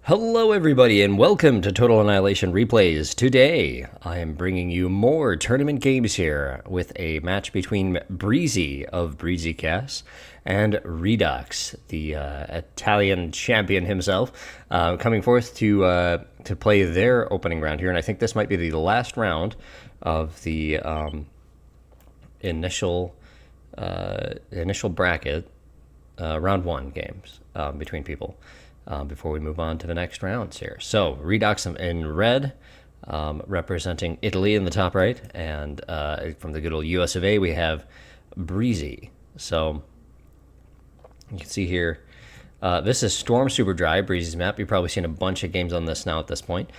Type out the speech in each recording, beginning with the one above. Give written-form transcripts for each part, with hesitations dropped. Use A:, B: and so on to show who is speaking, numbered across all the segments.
A: Hello everybody and welcome to Total Annihilation Replays. Today I am bringing you more tournament games here with a match between Breezy of Breezy Cast and Redox, the Italian champion himself, coming forth to play their opening round here. And I think this might be the last round of the initial bracket, round one games between people. Before we move on to the next rounds here. So, Redox in red, representing Italy in the top right, and from the good old US of A, we have Breezy. So, you can see here, this is Storm Superdry, Breezy's map. You've probably seen a bunch of games on this now at this point.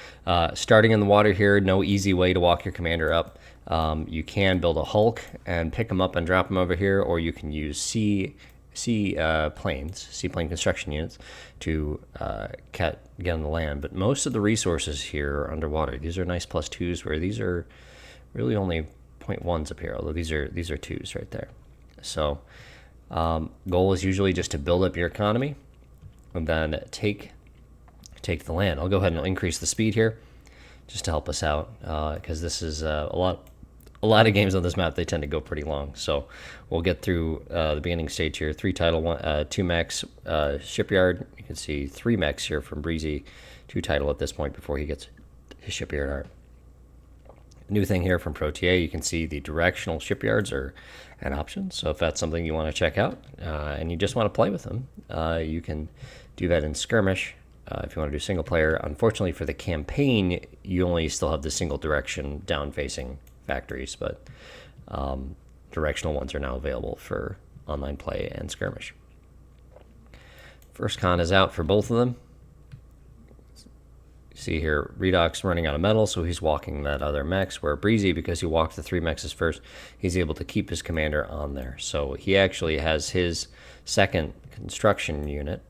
A: Starting in the water here, no easy way to walk your commander up. You can build a Hulk and pick him up and drop him over here, or you can use seaplane construction units to get on the land. But most of the resources here are underwater. These are nice +2s, where these are really only 0.1s up here, although these are 2s right there. So goal is usually just to build up your economy and then take the land. I'll go ahead and increase the speed here just to help us out, because this is a lot of games on this map. They tend to go pretty long, so we'll get through the beginning stage here. 3 title, 2 mechs, shipyard. You can see 3 mechs here from Breezy, 2 title at this point before he gets his shipyard art. New thing here from ProTA, you can see the directional shipyards are an option. So if that's something you want to check out and you just want to play with them, you can do that in skirmish. If you want to do single player, unfortunately for the campaign, you only still have the single direction down facing factories, but directional ones are now available for online play and skirmish. First con is out for both of them. You see here, Redox running out of metal, so he's walking that other mechs, where Breezy, because he walked the 3 mechs first, he's able to keep his commander on there. So he actually has his second construction unit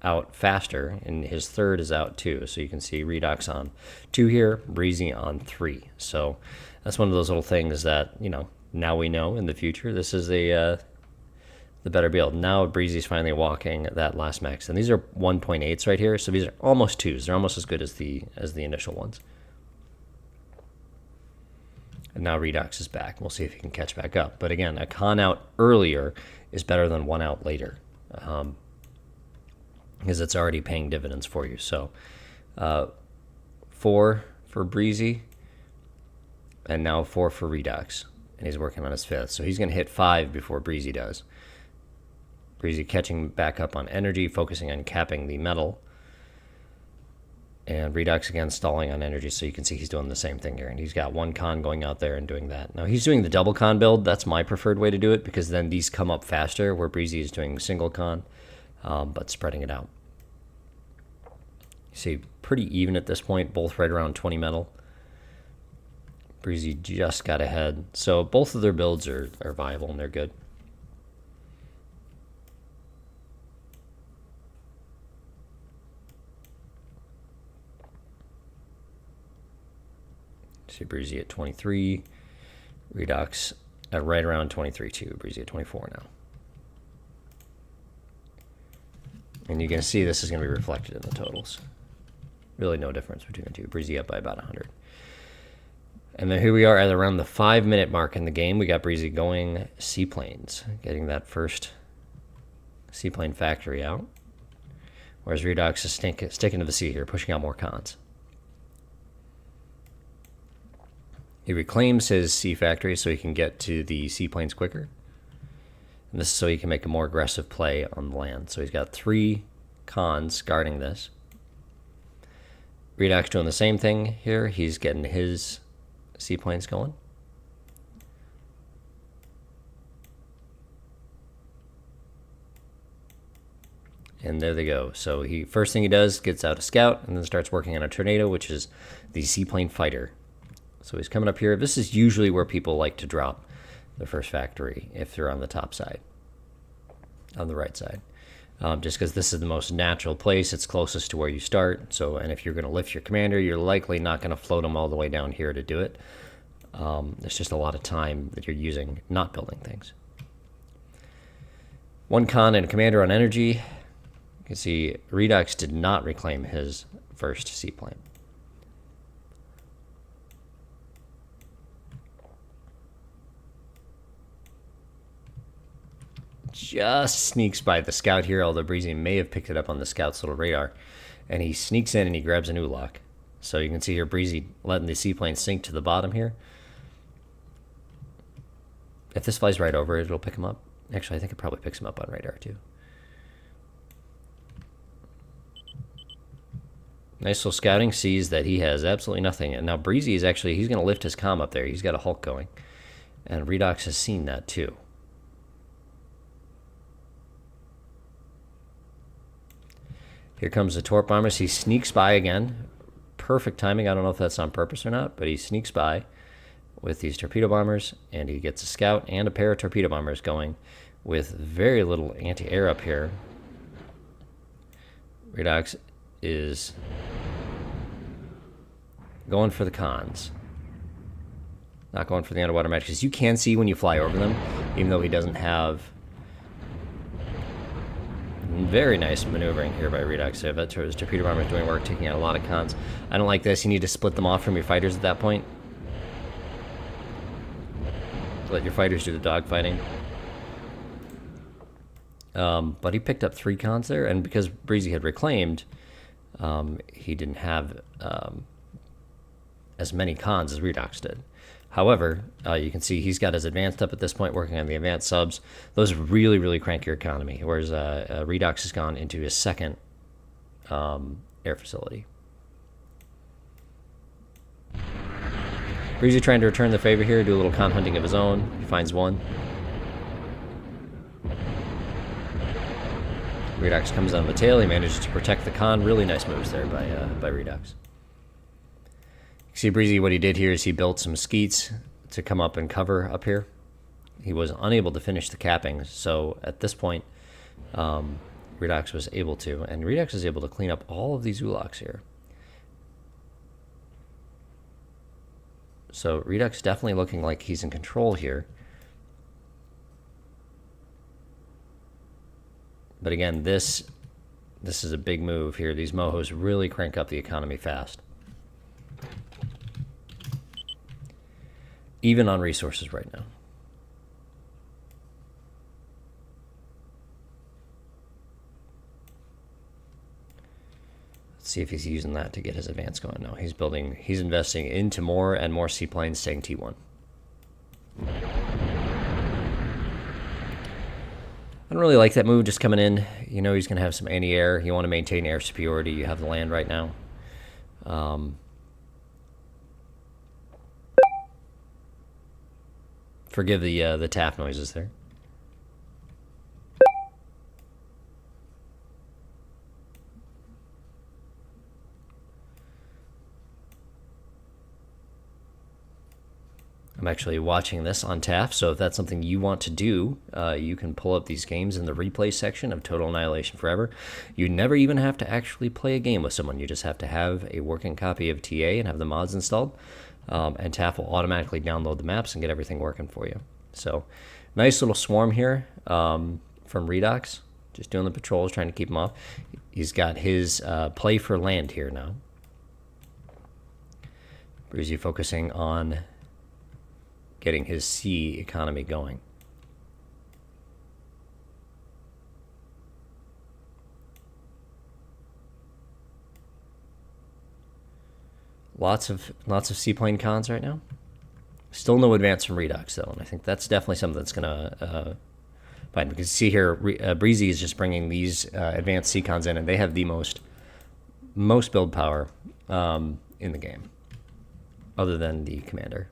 A: out faster, and his third is out too. So you can see Redox on 2 here, Breezy on 3. So that's one of those little things that, you know, now we know in the future this is the better build. Now Breezy's finally walking that last max, and these are 1.8s right here, so these are almost 2s. They're almost as good as the initial ones. And now Redox is back. We'll see if he can catch back up. But again, a con out earlier is better than 1 out later, because it's already paying dividends for you. So 4 for Breezy, and now 4 for Redox, and he's working on his 5th. So he's going to hit 5 before Breezy does. Breezy catching back up on energy, focusing on capping the metal. And Redox again stalling on energy, so you can see he's doing the same thing here. And he's got 1 con going out there and doing that. Now he's doing the double con build. That's my preferred way to do it, because then these come up faster, where Breezy is doing single con, but spreading it out. You see, pretty even at this point, both right around 20 metal. Breezy just got ahead. So both of their builds are viable and they're good. See Breezy at 23. Redox at right around 23 too. Breezy at 24 now. And you can see this is going to be reflected in the totals. Really no difference between the two. Breezy up by about 100. And then here we are at around the 5-minute mark in the game. We got Breezy going seaplanes, getting that first seaplane factory out. Whereas Redox is sticking to the sea here, pushing out more cons. He reclaims his sea factory so he can get to the seaplanes quicker. And this is so he can make a more aggressive play on the land. So he's got 3 cons guarding this. Redox doing the same thing here. He's getting his seaplanes going. And there they go. So first thing he does, gets out a scout and then starts working on a tornado, which is the seaplane fighter. So he's coming up here. This is usually where people like to drop the first factory if they're on the top side, on the right side. Just because this is the most natural place. It's closest to where you start. So, and if you're going to lift your commander, you're likely not going to float them all the way down here to do it. There's just a lot of time that you're using not building things. 1 con and a commander on energy. You can see Redox did not reclaim his first seaplane. Just sneaks by the scout here, although Breezy may have picked it up on the scout's little radar. And he sneaks in and he grabs an Ulok. So you can see here Breezy letting the seaplane sink to the bottom here. If this flies right over it, it'll pick him up. Actually, I think it probably picks him up on radar too. Nice little scouting, sees that he has absolutely nothing. And now Breezy is actually, he's going to lift his comm up there. He's got a Hulk going. And Redox has seen that too. Here comes the torp bombers. He sneaks by again. Perfect timing. I don't know if that's on purpose or not, but he sneaks by with these torpedo bombers, and he gets a scout and a pair of torpedo bombers going with very little anti-air up here. Redox is going for the cons. Not going for the underwater matches. You can see when you fly over them, even though he doesn't have... Very nice maneuvering here by Redox. So that his torpedo bomber is doing work, taking out a lot of cons. I don't like this. You need to split them off from your fighters at that point. Let your fighters do the dogfighting. But he picked up 3 cons there, and because Breezy had reclaimed, he didn't have as many cons as Redox did. However, you can see he's got his advanced up at this point, working on the advanced subs. Those really, really crank your economy, whereas Redox has gone into his second air facility. Breezy trying to return the favor here, do a little con hunting of his own. He finds one. Redox comes on the tail. He manages to protect the con. Really nice moves there by Redox. See Breezy, what he did here is he built some skeets to come up and cover up here. He was unable to finish the capping, so at this point, Redox was able to, and Redox is able to clean up all of these Uloks here. So Redox definitely looking like he's in control here. But again, this is a big move here. These Mohos really crank up the economy fast. Even on resources right now. Let's see if he's using that to get his advance going. No, he's investing into more and more seaplanes, staying T1. I don't really like that move just coming in. You know he's going to have some anti-air. You want to maintain air superiority. You have the land right now. Forgive the tap noises there. I'm actually watching this on TAF, so if that's something you want to do, you can pull up these games in the replay section of Total Annihilation Forever. You never even have to actually play a game with someone. You just have to have a working copy of TA and have the mods installed. And TAF will automatically download the maps and get everything working for you. So, nice little swarm here from Redox. Just doing the patrols, trying to keep him off. He's got his play for land here now. Breezy focusing on getting his sea economy going. Lots of seaplane cons right now. Still no advance from Redox though, and I think that's definitely something that's gonna find. Because see here, Breezy is just bringing these advanced sea cons in, and they have the most build power in the game, other than the commander.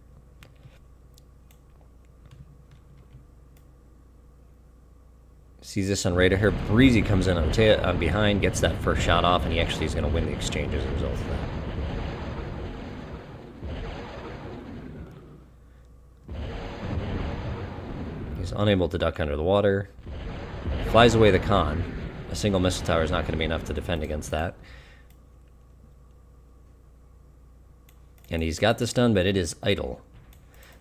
A: Sees this on radar here. Breezy comes in on behind, gets that first shot off, and he actually is going to win the exchange as a result of that. He's unable to duck under the water. Flies away the con. A single missile tower is not going to be enough to defend against that. And he's got this done, but it is idle.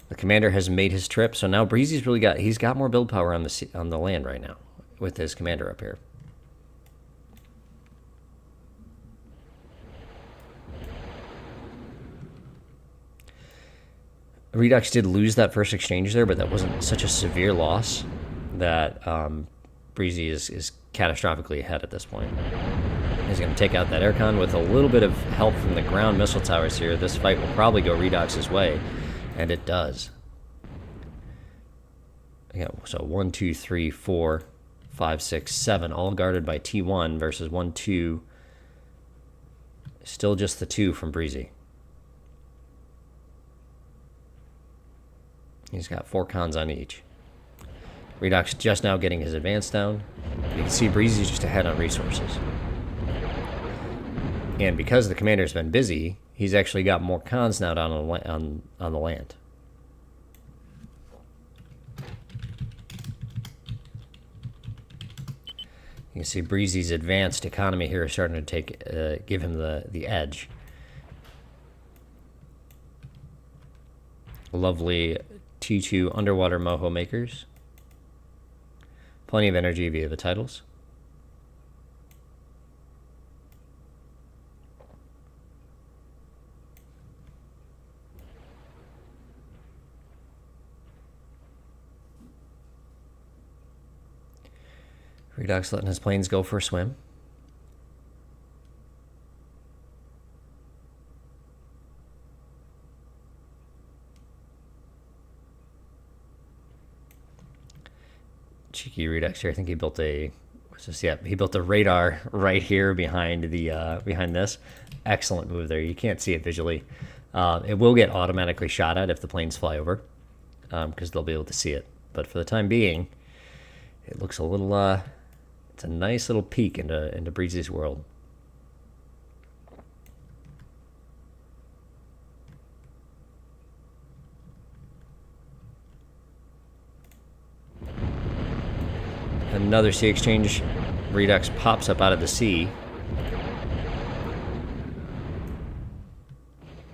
A: The commander has made his trip, so now Breezy's he's got more build power on the land right now with his commander up here. Redox did lose that first exchange there, but that wasn't such a severe loss that Breezy is catastrophically ahead at this point. He's going to take out that aircon with a little bit of help from the ground missile towers here. This fight will probably go Redox's way, and it does. Yeah, so 1, 2, 3, 4, 5, 6, 7, all guarded by T1 versus 1, 2. Still just the 2 from Breezy. He's got 4 cons on each. Redox just now getting his advance down. You can see Breezy's just ahead on resources. And because the commander's been busy, he's actually got more cons now down on the land. You can see Breezy's advanced economy here is starting to give him the edge. Lovely T2 underwater moho makers. Plenty of energy via the titles. Redox letting his planes go for a swim. Cheeky Redox here. I think he built a he built a radar right here behind the behind this. Excellent move there. You can't see it visually. It will get automatically shot at if the planes fly over, because they'll be able to see it. But for the time being, it looks a little it's a nice little peek into Breezy's world. Another sea exchange. Redox pops up out of the sea.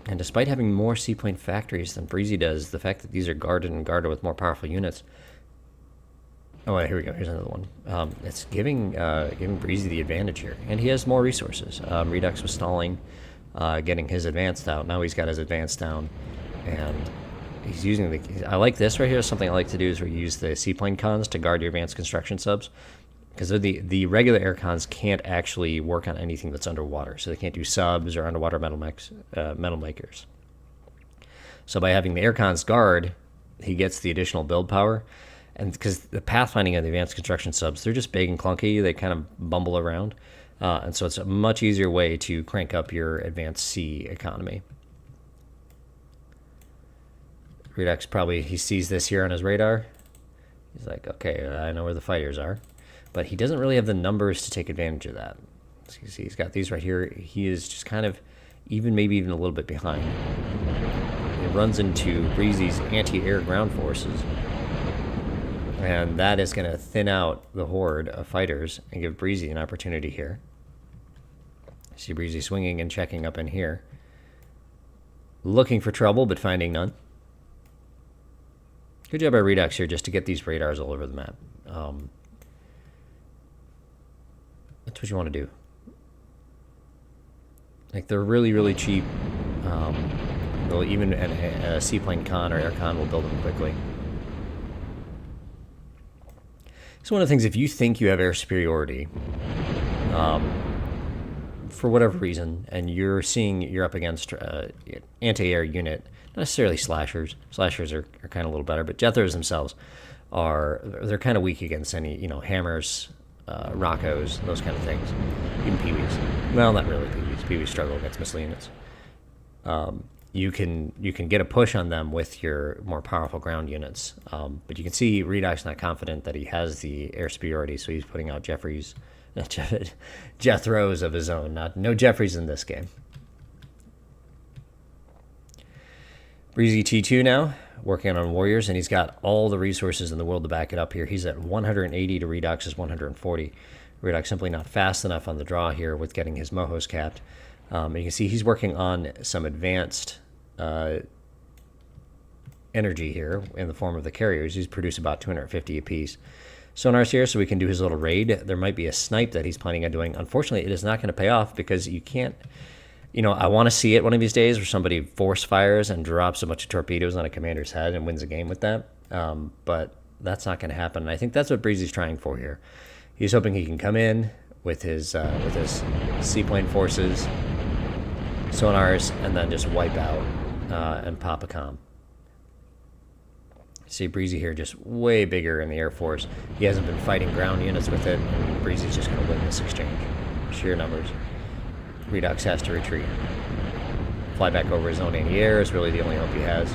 A: And despite having more seaplane factories than Breezy does, the fact that these are guarded with more powerful units. Oh, here we go. Here's another one. It's giving Breezy the advantage here. And he has more resources. Redox was stalling, getting his advanced out. Now he's got his advanced down. And he's using the... I like this right here. Something I like to do is we use the seaplane cons to guard your advanced construction subs. Because the regular air cons can't actually work on anything that's underwater. So they can't do subs or underwater metal makers. So by having the air cons guard, he gets the additional build power. And because the pathfinding of the advanced construction subs, they're just big and clunky. They kind of bumble around. And so it's a much easier way to crank up your advanced sea economy. Redox probably, he sees this here on his radar. He's like, okay, I know where the fighters are. But he doesn't really have the numbers to take advantage of that. So you see, he's got these right here. He is just kind of maybe even a little bit behind. He runs into Breezy's anti-air ground forces. And that is going to thin out the horde of fighters and give Breezy an opportunity here. See Breezy swinging and checking up in here. Looking for trouble, but finding none. Good job by Redox here just to get these radars all over the map. That's what you want to do. Like, they're really, really cheap. Even a seaplane con or air con will build them quickly. So one of the things, if you think you have air superiority, for whatever reason, and you're seeing you're up against anti-air unit, not necessarily slashers. Slashers are kind of a little better, but Jethros themselves they're kind of weak against any, hammers, Roccos, those kind of things. Even Pee-wees. Well, not really Pee-wees. Pee-wees struggle against missile units. You can get a push on them with your more powerful ground units. But you can see Redox not confident that he has the air superiority, so he's putting out Jethros of his own. No Jeffries in this game. Breezy T2 now, working on warriors, and he's got all the resources in the world to back it up here. He's at 180 to Redox's 140. Redox simply not fast enough on the draw here with getting his mohos capped. And you can see he's working on some advanced energy here in the form of the carriers. He's produced about 250 apiece. Sonar's here, so we can do his little raid. There might be a snipe that he's planning on doing. Unfortunately, it is not going to pay off because you can't You know, I want to see it one of these days where somebody force fires and drops a bunch of torpedoes on a commander's head and wins a game with that. But that's not going to happen. And I think that's what Breezy's trying for here. He's hoping he can come in with his seaplane forces, sonars, and then just wipe out and pop a comm. See Breezy here just way bigger in the Air Force. He hasn't been fighting ground units with it, and Breezy's just going to win this exchange. Sheer numbers. Redox has to retreat. Fly back over his own anti-air is really the only hope he has.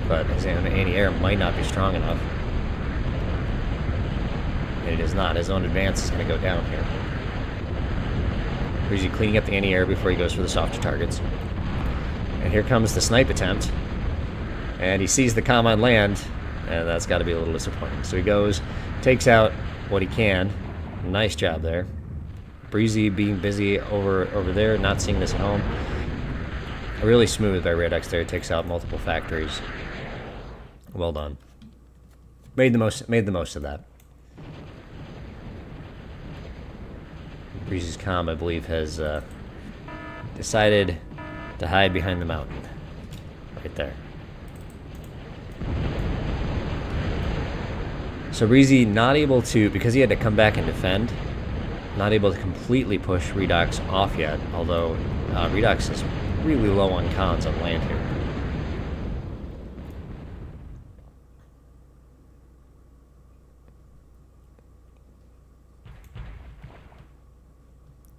A: But his anti-air might not be strong enough. It is not. His own advance is going to go down here. Breezy cleaning up the anti-air before he goes for the softer targets. And here comes the snipe attempt. And he sees the comm on land, and that's got to be a little disappointing. So he goes, takes out what he can. Nice job there. Breezy being busy over there, not seeing this at home. Really smooth by Redox there. Takes out multiple factories. Well done. Made the most of that. Breezy's comm, I believe, has decided to hide behind the mountain. Right there. So Breezy not able to, because he had to come back and defend, not able to completely push Redox off yet, although Redox is really low on cons on land here.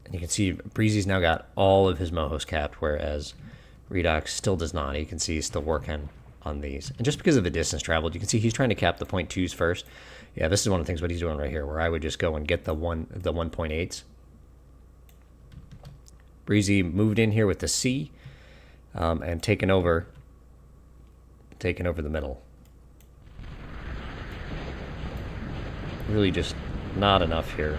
A: And you can see Breezy's now got all of his mohos capped, whereas Redox still does not. You can see he's still working on these. And just because of the distance traveled, you can see he's trying to cap the 0.2s first. Yeah, this is one of the things what he's doing right here, where I would just go and get the 1.8s. Breezy moved in here with the C and taken over the middle. Really just not enough here.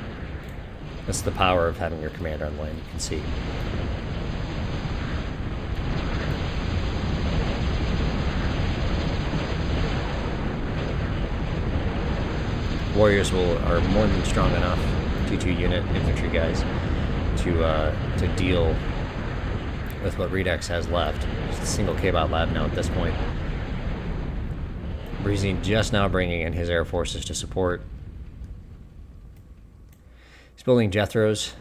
A: That's the power of having your commander on land, you can see. Warriors are more than strong enough, 2-2 unit infantry guys, to deal with what Redox has left. Just a single K-Bot lab now at this point. Breezy just now bringing in his air forces to support. He's building Jethros.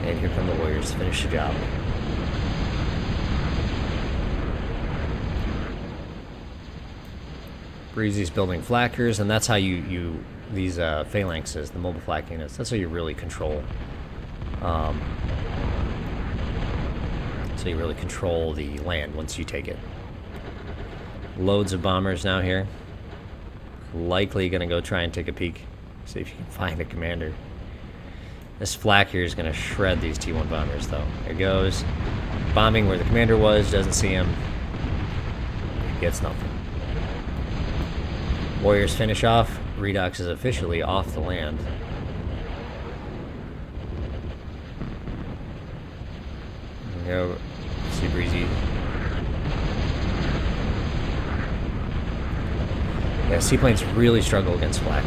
A: And here come the Warriors to finish the job. Breezy's building flackers, and that's how these phalanxes, the mobile flak units, that's how you really control. So you really control the land once you take it. Loads of bombers now here. Likely going to go try and take a peek, see if you can find a commander. This flak here is going to shred these T1 bombers, though. Here goes. Bombing where the commander was, doesn't see him. Gets nothing. Warriors finish off. Redox is officially off the land. There we go. See Breezy. Yeah, seaplanes really struggle against flak.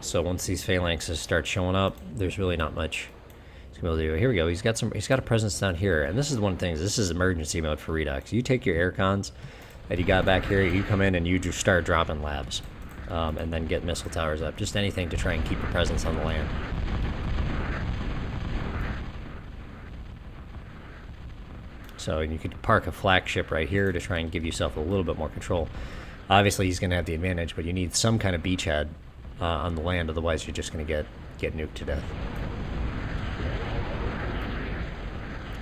A: So once these phalanxes start showing up, there's really not much he's gonna be able to do. Here we go. He's got a presence down here, and this is one of the things. This is emergency mode for Redox. You take your air cons that you got back here, you come in and you just start dropping labs, and then get missile towers up. Just anything to try and keep a presence on the land. So you could park a flagship right here to try and give yourself a little bit more control. Obviously, he's going to have the advantage, but you need some kind of beachhead on the land, otherwise you're just going to get nuked to death.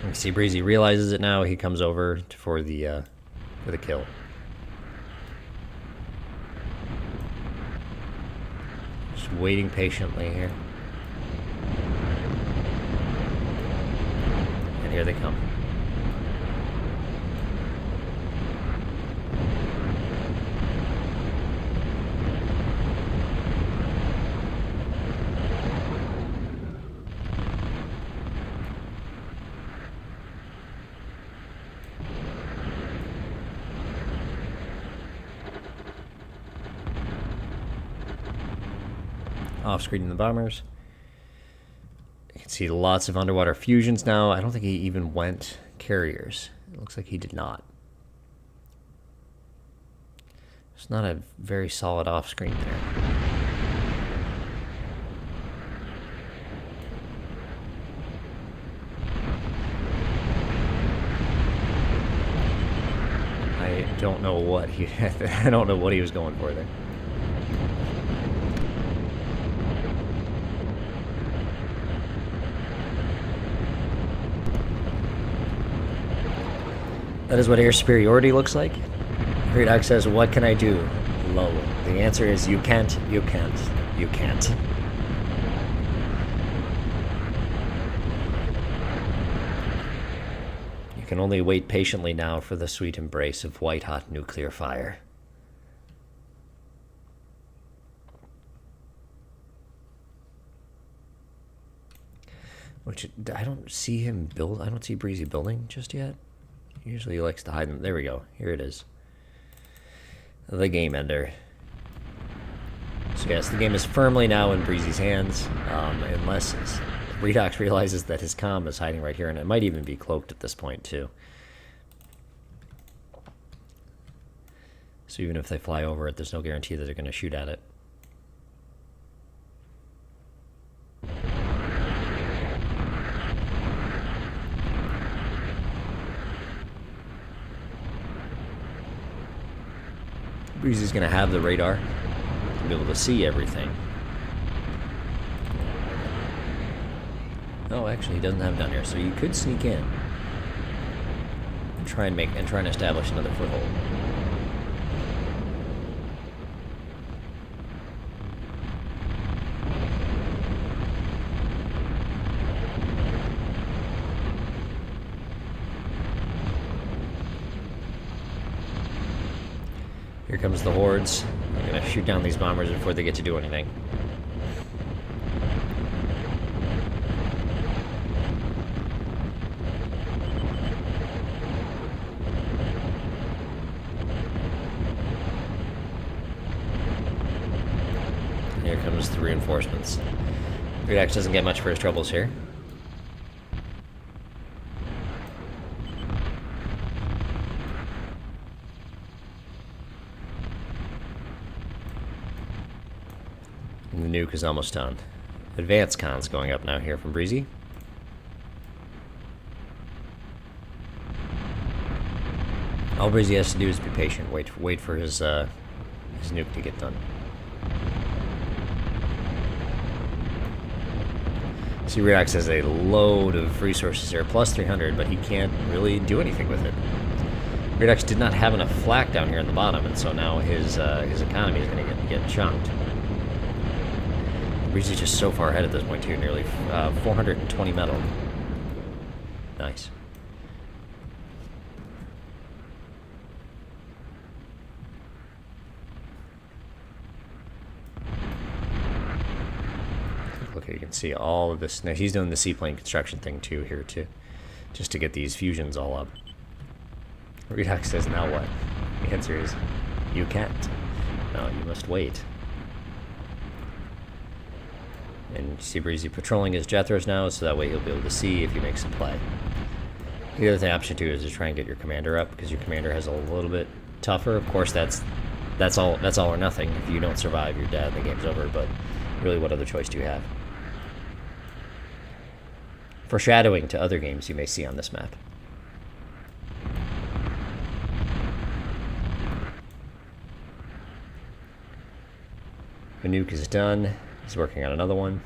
A: You see Breezy realizes it now. He comes over for the kill. Just waiting patiently here. And here they come. off-screening the bombers. You can see lots of underwater fusions now. I don't think he even went carriers. It looks like he did not. It's not a very solid off-screen there. I don't know what he I don't know what he was going for there. That is what air superiority looks like. Redox says, what can I do? Low. The answer is you can't, you can't, you can't. You can only wait patiently now for the sweet embrace of white-hot nuclear fire. Which, I don't see him build, I don't see Breezy building just yet. Usually he likes to hide them. There we go. Here it is. The game ender. So yes, the game is firmly now in Breezy's hands, unless Redox realizes that his comm is hiding right here, and it might even be cloaked at this point too. So even if they fly over it, there's no guarantee that they're going to shoot at it. Breezy's going to have the radar to be able to see everything. Oh, actually, he doesn't have it down here, so you could sneak in and try and establish another foothold. Here comes the hordes. I'm going to shoot down these bombers before they get to do anything. Here comes the reinforcements. Redox doesn't get much for his troubles here. And the nuke is almost done. Advanced cons going up now here from Breezy. All Breezy has to do is be patient. Wait for his nuke to get done. See, Redox has a load of resources here, plus 300, but he can't really do anything with it. Redox did not have enough flak down here in the bottom, and so now his economy is going to get chunked. Breezy's just so far ahead at this point too, nearly 420 metal. Nice. Look, you can see all of this. Now he's doing the seaplane construction thing too here too, just to get these fusions all up. Redox says, now what? The answer is, you can't. No, you must wait. And you see Breezy patrolling his Jethros now, so that way he'll be able to see if he makes a play. The other thing option too is to try and get your commander up, because your commander has a little bit tougher. Of course, that's all or nothing. If you don't survive, you're dead. The game's over. But really, what other choice do you have? Foreshadowing to other games you may see on this map. The nuke is done. He's working on another one.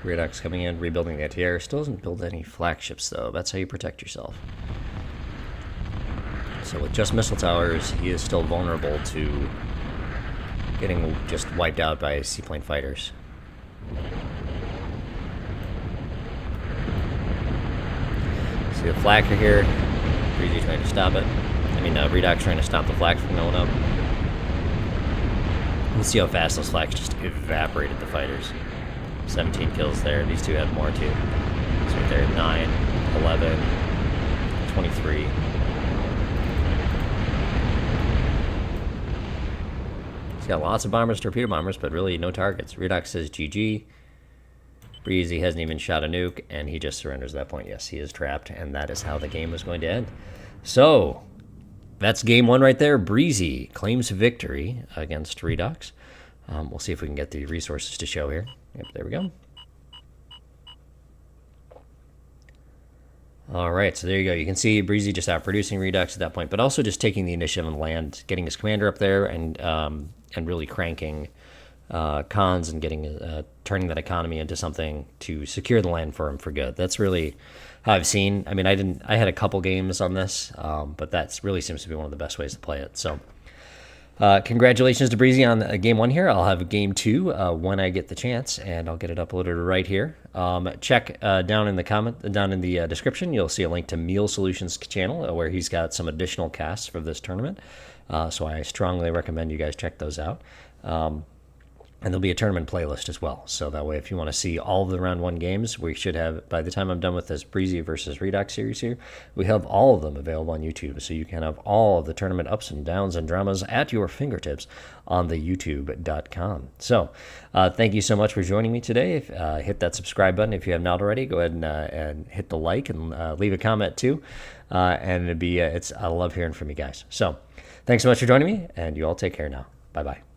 A: Redox coming in, rebuilding the anti-air. Still doesn't build any flagships, though. That's how you protect yourself. So with just missile towers, he is still vulnerable to getting just wiped out by seaplane fighters. See the flacker here. Breezy trying to stop it. I mean, Redox trying to stop the flak from going up. Let's see how fast those flaks just evaporated the fighters. 17 kills there. These two had more too. So right there, 9, 11, 23. He's got lots of bombers, torpedo bombers, but really no targets. Redox says GG. Breezy hasn't even shot a nuke, and he just surrenders at that point. Yes, he is trapped, and that is how the game is going to end. So, that's game one right there. Breezy claims victory against Redox. We'll see if we can get the resources to show here. Yep, there we go. All right, so there you go. You can see Breezy just outproducing Redox at that point, but also just taking the initiative on land, getting his commander up there, and really cranking cons and getting turning that economy into something to secure the land for him for good. That's really how I've seen. I mean, I had a couple games on this, but that really seems to be one of the best ways to play it. So congratulations to Breezy on game one here. I'll have game two when I get the chance, and I'll get it uploaded right here. Check down in the description. You'll see a link to Meal Solutions channel where he's got some additional casts for this tournament. So I strongly recommend you guys check those out. And there'll be a tournament playlist as well. So that way, if you want to see all of the round one games, we should have, by the time I'm done with this Breezy versus Redox series here, we have all of them available on YouTube. So you can have all of the tournament ups and downs and dramas at your fingertips on the youtube.com. So thank you so much for joining me today. Hit that subscribe button if you have not already. Go ahead and hit the like and leave a comment too. And I love hearing from you guys. So thanks so much for joining me, and you all take care now. Bye-bye.